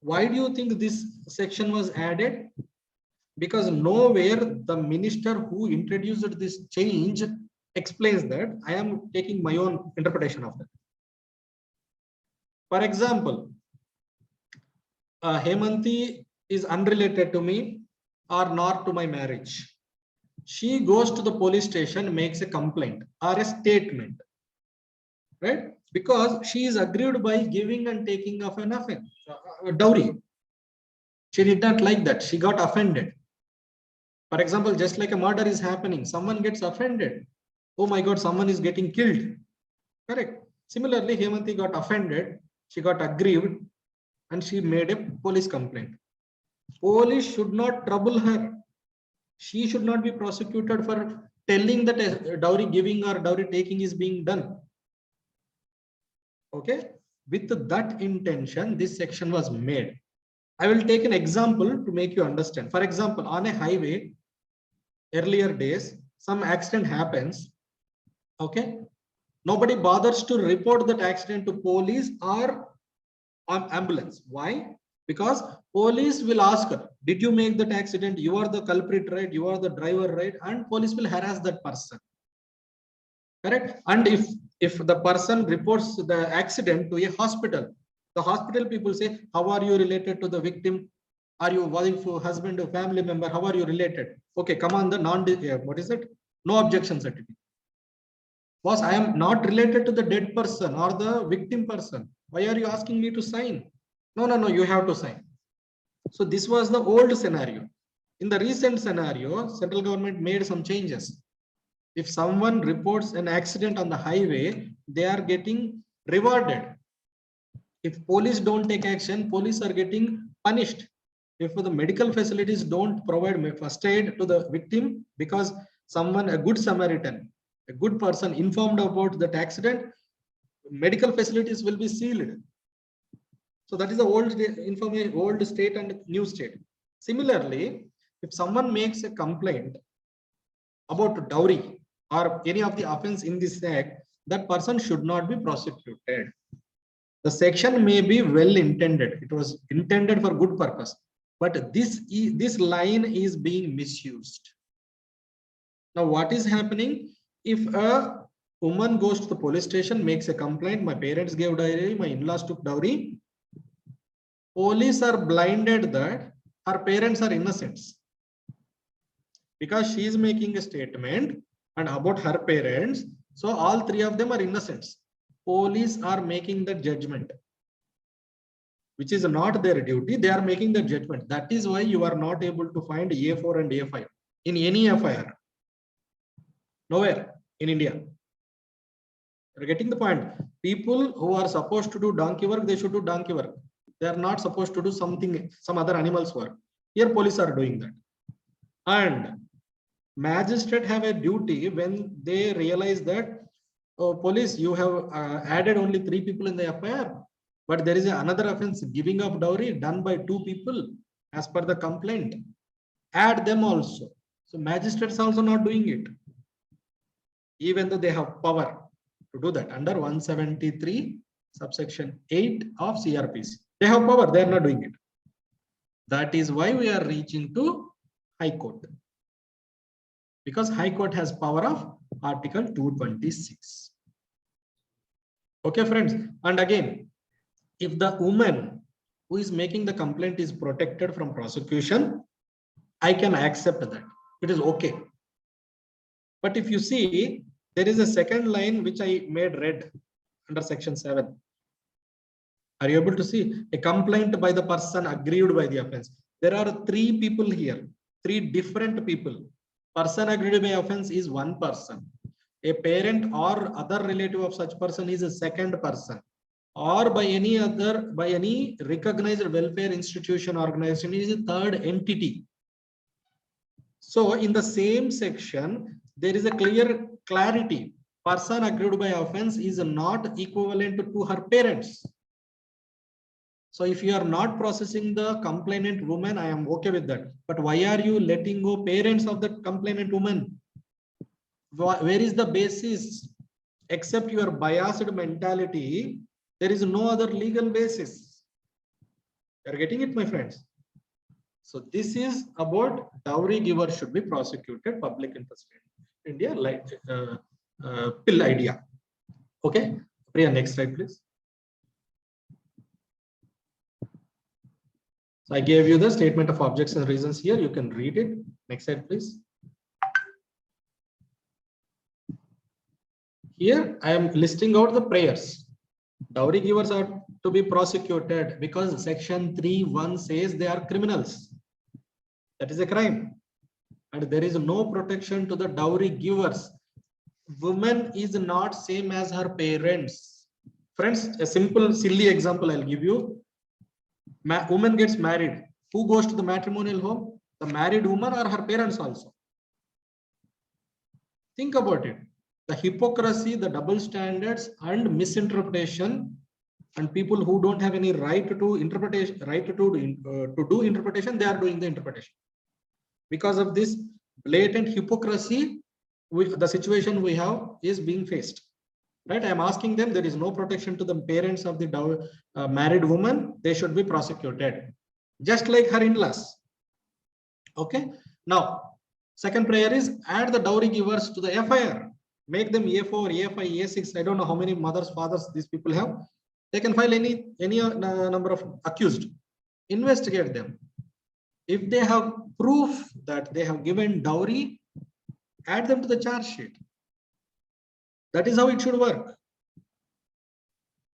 Why do you think this section was added? Because nowhere the minister who introduced this change explains that. I am taking my own interpretation of that. For example, Hemanti is unrelated to me or not to my marriage. She goes to the police station, makes a complaint or a statement, right? Because she is aggrieved by giving and taking of an offense, dowry. She did not like that. She got offended. For example, just like a murder is happening, someone gets offended. Oh my God, someone is getting killed. Correct. Similarly, Hemanti got offended. She got aggrieved and she made a police complaint. Police should not trouble her. She should not be prosecuted for telling that a dowry giving or dowry taking is being done. Okay. With that intention, this section was made. I will take an example to make you understand. For example, on a highway, earlier days, some accident happens. Okay. Nobody bothers to report that accident to police or ambulance. Why? Because police will ask her, did you make that accident? You are the culprit, right? You are the driver, right? And police will harass that person. Correct. And if the person reports the accident to a hospital, the hospital people say, how are you related to the victim? Are you wife, husband, or family member? How are you related? Okay, come on the what is it? No objection certificate. Boss, I am not related to the dead person or the victim person. Why are you asking me to sign? No, you have to sign. So this was the old scenario. In the recent scenario, central government made some changes. If someone reports an accident on the highway, they are getting rewarded. If police don't take action, police are getting punished. If the medical facilities don't provide first aid to the victim because someone, a good Samaritan, a good person informed about that accident, medical facilities will be sealed. So that is the old information, old state and new state. Similarly, if someone makes a complaint about dowry or any of the offense in this act, that person should not be prosecuted. The section may be well intended. It was intended for good purpose, but this line is being misused. Now, what is happening? If a woman goes to the police station, makes a complaint, my parents gave dowry, my in-laws took dowry, police are blinded that her parents are innocents. Because she is making a statement and about her parents, so all three of them are innocents. Police are making the judgment, which is not their duty. They are making the judgment. That is why you are not able to find A4 and A5 in any FIR. Nowhere in India. You're getting the point. People who are supposed to do donkey work, they should do donkey work. They are not supposed to do something, some other animals work. Here police are doing that. And magistrate have a duty when they realize that, oh, police, you have added only 3 people in the FIR, but there is another offense, giving of dowry, done by 2 people as per the complaint. Add them also. So magistrates also not doing it, even though they have power to do that under 173 subsection 8 of CRPC. They have power, they are not doing it. That is why we are reaching to High Court, because High Court has power of Article 226. Okay, friends. And again, if the woman who is making the complaint is protected from prosecution, I can accept that. It is okay. But if you see, there is a second line which I made red under section 7. Are you able to see? A complaint by the person aggrieved by the offense. There are 3 people here, 3 different people. Person aggrieved by offense is 1 person. A parent or other relative of such person is a second person, or by any recognized welfare institution organization is a third entity. So in the same section, there is a clear clarity. Person aggrieved by offense is not equivalent to her parents. So if you are not processing the complainant woman, I am okay with that. But why are you letting go parents of the complainant woman? Where is the basis? Except your biased mentality, there is no other legal basis. You are getting it, my friends? So this is about dowry giver should be prosecuted, public interest in India, like PIL idea. Okay, Priya, next slide, please. So I gave you the statement of objects and reasons here. You can read it. Next slide, please. Here I am listing out the prayers. Dowry givers are to be prosecuted because section 3(1) says they are criminals. That is a crime. And there is no protection to the dowry givers. Woman is not same as her parents. Friends, a simple silly example I'll give you. Woman gets married. Who goes to the matrimonial home? The married woman or her parents also? Think about it. The hypocrisy, the double standards and misinterpretation, and people who don't have any right to interpretation, to do interpretation, they are doing the interpretation. Because of this blatant hypocrisy, the situation we have is being faced. Right? I am asking them, there is no protection to the parents of the married woman. They should be prosecuted, just like her in-laws. Okay. Now, second prayer is add the dowry givers to the FIR. Make them A4, A5, A6. I don't know how many mothers, fathers these people have. They can file any number of accused. Investigate them. If they have proof that they have given dowry, add them to the charge sheet. That is how it should work.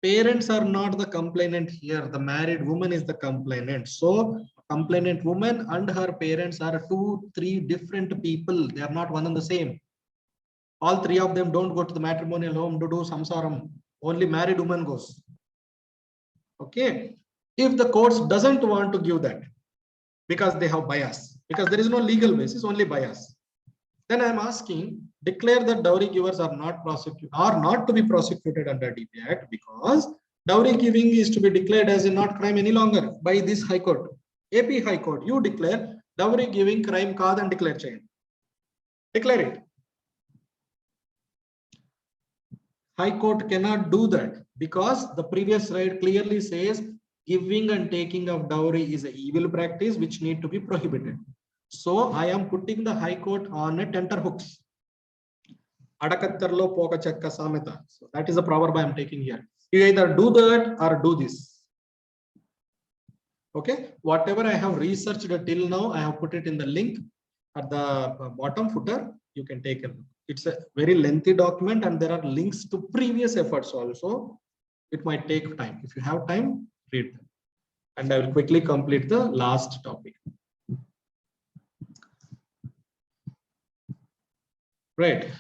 Parents are not the complainant here. The married woman is the complainant. So complainant woman and her parents are 2-3 different people. They are not one and the same. All three of them don't go to the matrimonial home to do samsaram. Only married woman goes. Okay. If the courts doesn't want to give that because they have bias, because there is no legal basis, only bias, then I am asking, declare that dowry givers are not to be prosecuted under DP Act, because dowry giving is to be declared as a not crime any longer by this High Court. AP High Court, you declare dowry giving crime kaad and declare chain. Declare it. High Court cannot do that because the previous right clearly says giving and taking of dowry is an evil practice which need to be prohibited. So I am putting the High Court on a tenterhooks. Adakattarlo poka chakka sameta. So that is a proverb I am taking here. You either do that or do this. Okay. Whatever I have researched till now, I have put it in the link at the bottom footer. You can take a look. It's a very lengthy document and there are links to previous efforts also. It might take time. If you have time, read them. And I will quickly complete the last topic. Right.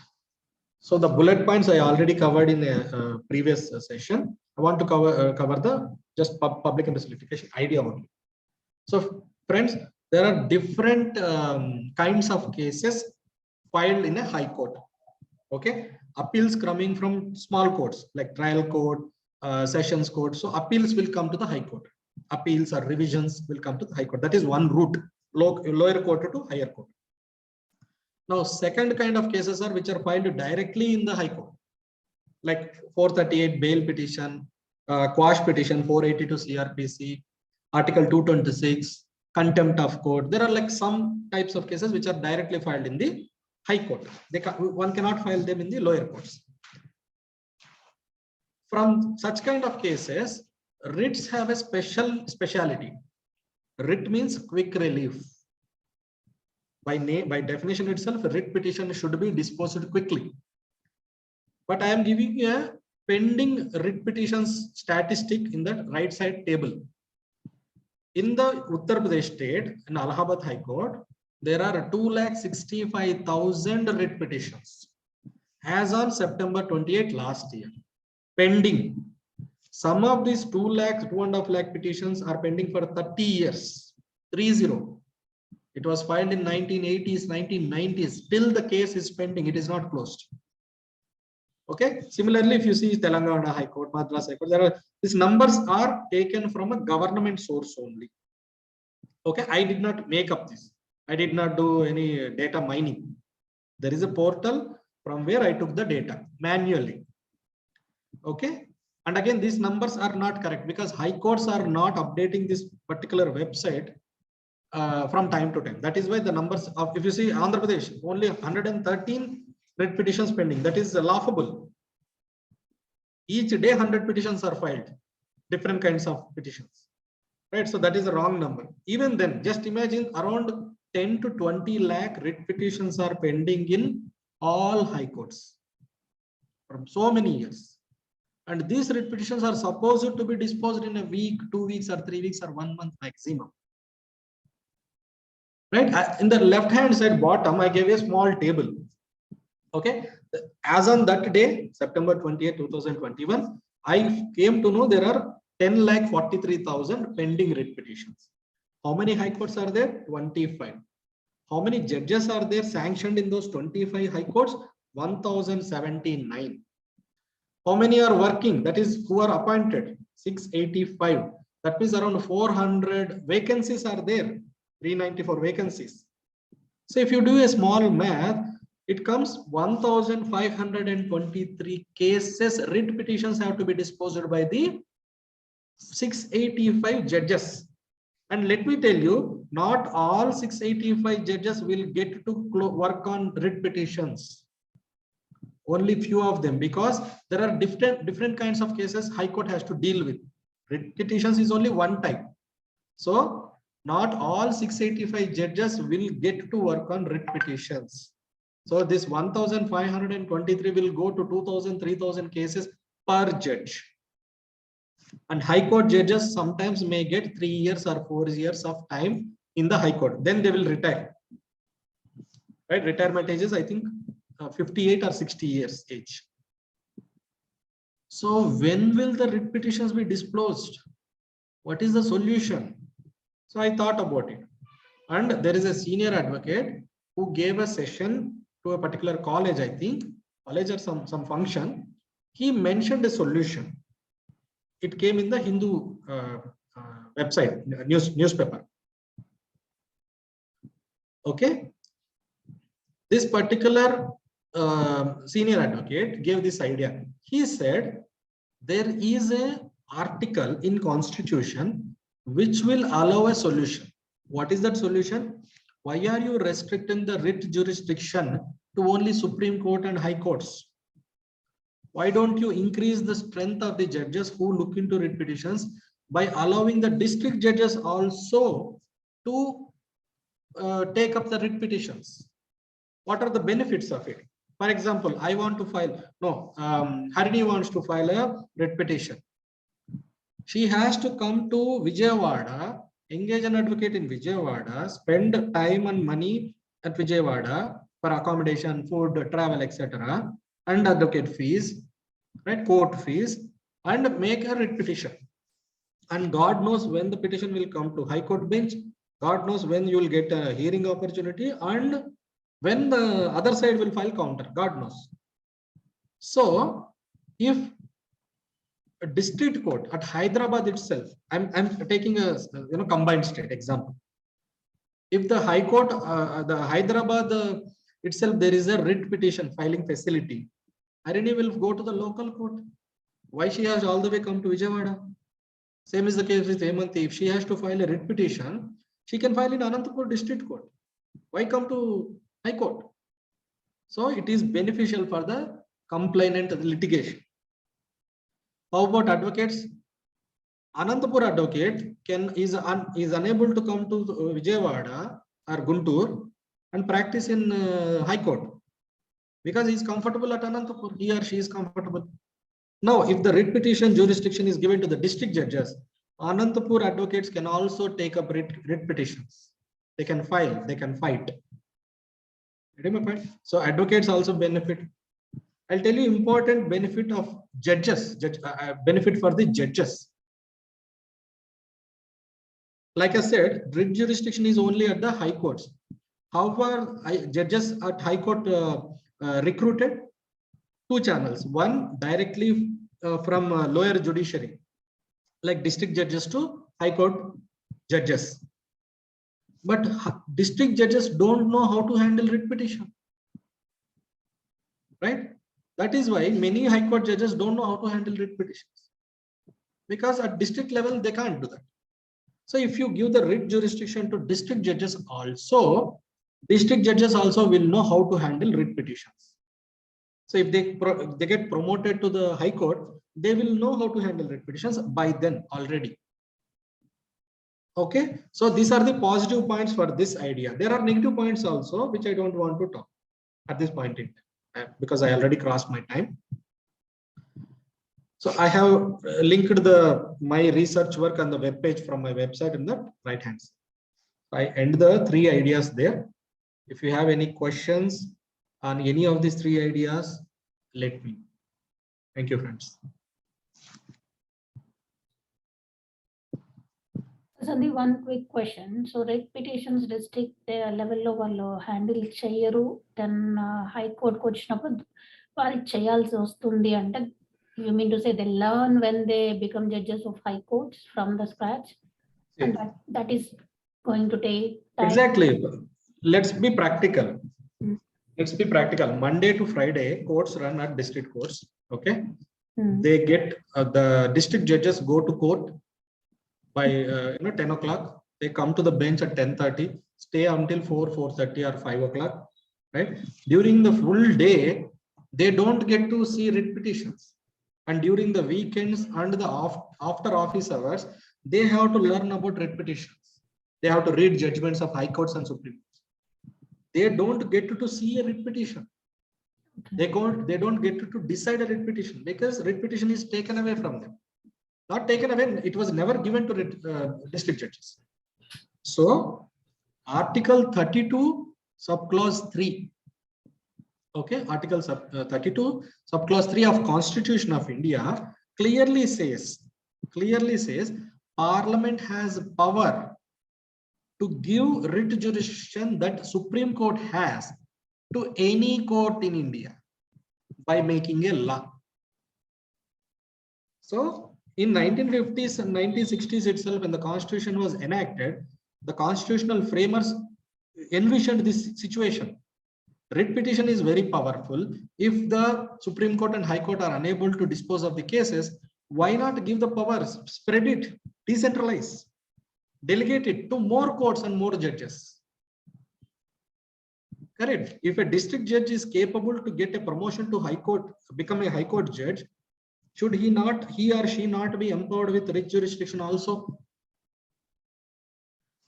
So the bullet points I already covered in a previous session. I want to cover the just public interest litigation idea only. So friends, there are different kinds of cases filed in a high court. Okay, appeals coming from small courts like trial court, sessions court. So appeals will come to the high court. Appeals or revisions will come to the high court. That is one route, lower court to higher court. Now, second kind of cases are which are filed directly in the high court, like 438 bail petition, quash petition, 482 CRPC, Article 226, contempt of court. There are like some types of cases which are directly filed in the high court. One cannot file them in the lower courts. From such kind of cases, writs have a speciality. Writ means quick relief. By definition itself, a writ petition should be disposed quickly. But I am giving you a pending writ petitions statistic in the right side table. In the Uttar Pradesh state, in Allahabad High Court, there are 265,000 writ petitions as on September 28 last year, pending. Some of these 2.5 lakh petitions are pending for 30 years, 30. It was filed in 1980s, 1990s. Still the case is pending. It is not closed. Okay. Similarly, if you see Telangana High Court, Madras High Court, these numbers are taken from a government source only. Okay. I did not make up this. I did not do any data mining. There is a portal from where I took the data manually. Okay. And again, these numbers are not correct because high courts are not updating this particular website from time to time. That is why the numbers of, if you see Andhra Pradesh, only 113 writ petitions pending. That is laughable. Each day 100 petitions are filed, different kinds of petitions, right? So that is a wrong number. Even then, just imagine around 10 to 20 lakh writ petitions are pending in all high courts from so many years. And these writ petitions are supposed to be disposed in a week, 2 weeks, or 3 weeks, or 1 month maximum. Right? In the left hand side bottom, I gave a small table. Okay. As on that day, September 28, 2021, I came to know there are 10,43,000 pending writ petitions. How many high courts are there? 25. How many judges are there sanctioned in those 25 high courts? 1,079. How many are working? That is, who are appointed? 685. That means around 400 vacancies are there. 394 vacancies. So if you do a small math, it comes 1,523 cases. Writ petitions have to be disposed by the 685 judges. And let me tell you, not all 685 judges will get to work on writ petitions. Only few of them, because there are different kinds of cases High Court has to deal with. Writ petitions is only one type. So not all 685 judges will get to work on writ petitions. So this 1,523 will go to 2,000, 3,000 cases per judge. And High Court judges sometimes may get 3 years or 4 years of time in the High Court. Then they will retire. Right? Retirement age is, I think, 58 or 60 years age. So when will the writ petitions be disclosed? What is the solution? So I thought about it. And there is a senior advocate who gave a session to a particular college, I think, college or some function. He mentioned a solution. It came in the Hindu website, newspaper. Okay. This particular senior advocate gave this idea. He said, there is an article in Constitution which will allow a solution. What is that solution? Why are you restricting the writ jurisdiction to only Supreme Court and High Courts? Why don't you increase the strength of the judges who look into writ petitions by allowing the district judges also to take up the writ petitions? What are the benefits of it? For example, I want to file, Harini wants to file a writ petition. She has to come to Vijayawada, engage an advocate in Vijayawada, spend time and money at Vijayawada for accommodation, food, travel, etc., and advocate fees, right, court fees, and make a writ petition. And God knows when the petition will come to High Court bench. God knows when you will get a hearing opportunity and when the other side will file counter. God knows. So if a district court at Hyderabad itself, I'm taking a combined state example. If the High Court, the Hyderabad itself, there is a writ petition filing facility, Harini will go to the local court. Why she has all the way come to Vijayawada? Same is the case with Hemanti. If she has to file a writ petition, she can file in Anantapur District Court. Why come to High Court? So it is beneficial for the complainant litigation. How about advocates? Anantapur advocate is unable to come to Vijayawada or Guntur and practice in High Court because he is comfortable at Anantapur. He or she is comfortable. Now, if the writ petition jurisdiction is given to the district judges, Anantapur advocates can also take up writ petitions. They can file, they can fight. So advocates also benefit. I'll tell you important benefit of judges, benefit for the judges. like I said, writ jurisdiction is only at the high courts. How are judges at high court recruited? Two channels. One directly from lower judiciary, like district judges to high court judges. But district judges don't know how to handle writ petition, right? That is why many high court judges don't know how to handle writ petitions, because at district level they can't do that. So if you give the writ jurisdiction to district judges also, district judges also will know how to handle writ petitions. So if they get promoted to the high court, they will know how to handle writ petitions by then already. Okay, so these are the positive points for this idea. There are negative points also, which I don't want to talk at this point in time, because I already crossed my time. So I have linked my research work on the web page from my website in the right hand side. I end the three ideas there. If you have any questions on any of these three ideas, let me know. Thank you, friends. Sandeep, one quick question. So writ petitions district level లో వాళ్ళు handle చేయరు, then high court వచ్చినప్పుడు వాళ్ళు చేయాల్సి వస్తుంది అంటే, you mean to say they learn when they become judges of high courts from the scratch? And that is going to take time. Exactly. Let's be practical. Let's be practical. Monday to Friday, courts run at district courts. Okay. They get the district judges go to court by 10 o'clock. They come to the bench at 10:30, stay until 4:30 or 5 o'clock. Right. During the full day, they don't get to see writ petitions. And during the weekends and the after office hours, they have to learn about writ petitions. They have to read judgments of high courts and supreme courts. They don't get to see a writ petition. They don't get to decide a writ petition, because writ petition is taken away from them. Not taken away, it was never given to district judges. So Article 32 subclause 3. Okay, Article 32 subclause 3 of Constitution of India clearly says Parliament has power to give writ jurisdiction that Supreme Court has to any court in India by making a law. So in 1950s and 1960s itself, when the Constitution was enacted, the constitutional framers envisioned this situation. Writ petition is very powerful. If the Supreme Court and High Court are unable to dispose of the cases, why not give the powers, spread it, decentralize, delegate it to more courts and more judges? Correct. If a district judge is capable to get a promotion to High Court, become a High Court judge, should he or she not be empowered with writ jurisdiction also?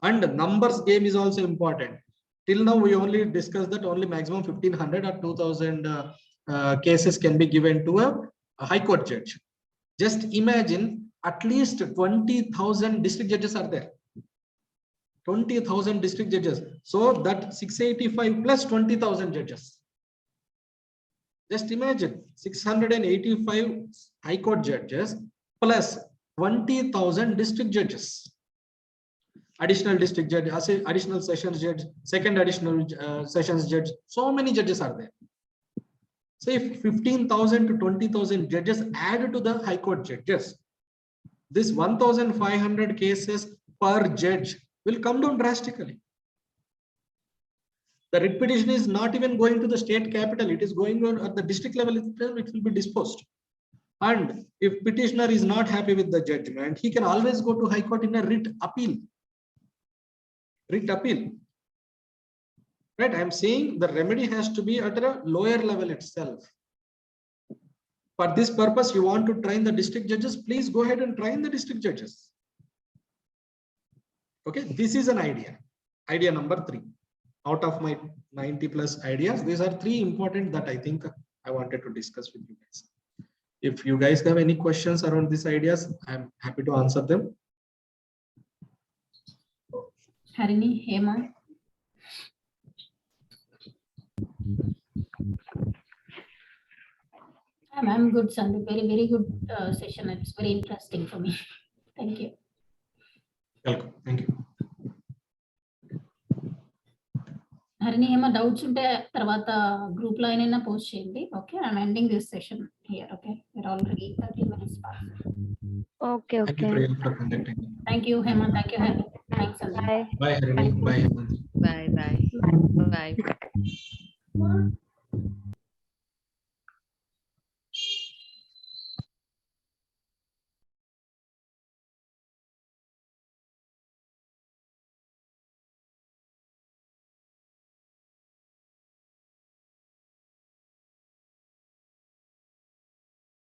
And numbers game is also important. Till now, we only discussed that only maximum 1,500 or 2,000 cases can be given to a High Court judge. Just imagine at least 20,000 district judges are there. 20,000 district judges. So that 685 plus 20,000 judges. Just imagine 685 High Court judges plus 20,000 district judges. Additional district judge, additional sessions judge, second additional sessions judge. So many judges are there. So if 15,000 to 20,000 judges add to the High Court judges, this 1,500 cases per judge will come down drastically. The writ petition is not even going to the state capital. It is going on at the district level itself. It will be disposed. And if petitioner is not happy with the judgment, he can always go to High Court in a writ appeal. Writ appeal. Right? I am saying the remedy has to be at a lower level itself. For this purpose, you want to train the district judges, please go ahead and train the district judges. Okay, this is an idea. Idea number 3. Out of my 90 plus ideas, these are 3 important that I think I wanted to discuss with you guys. If you guys have any questions around these ideas, I'm happy to answer them. Harini, Hema. I'm good, Sandeep. Very good session. It's very interesting for me. Thank you. Welcome. Thank you. Harini ఏమైనా doubts ఉంటే తర్వాత group లో అయినా post చేయండి. Okay, I'm ending this session here. Okay, we're already 30 minutes past. Okay Thank you okay Priya for conducting. Thank you, Hemant. Thank you, Hari. Thanks, Sandeep. Bye. Bye Harini. Bye Hemant. Bye.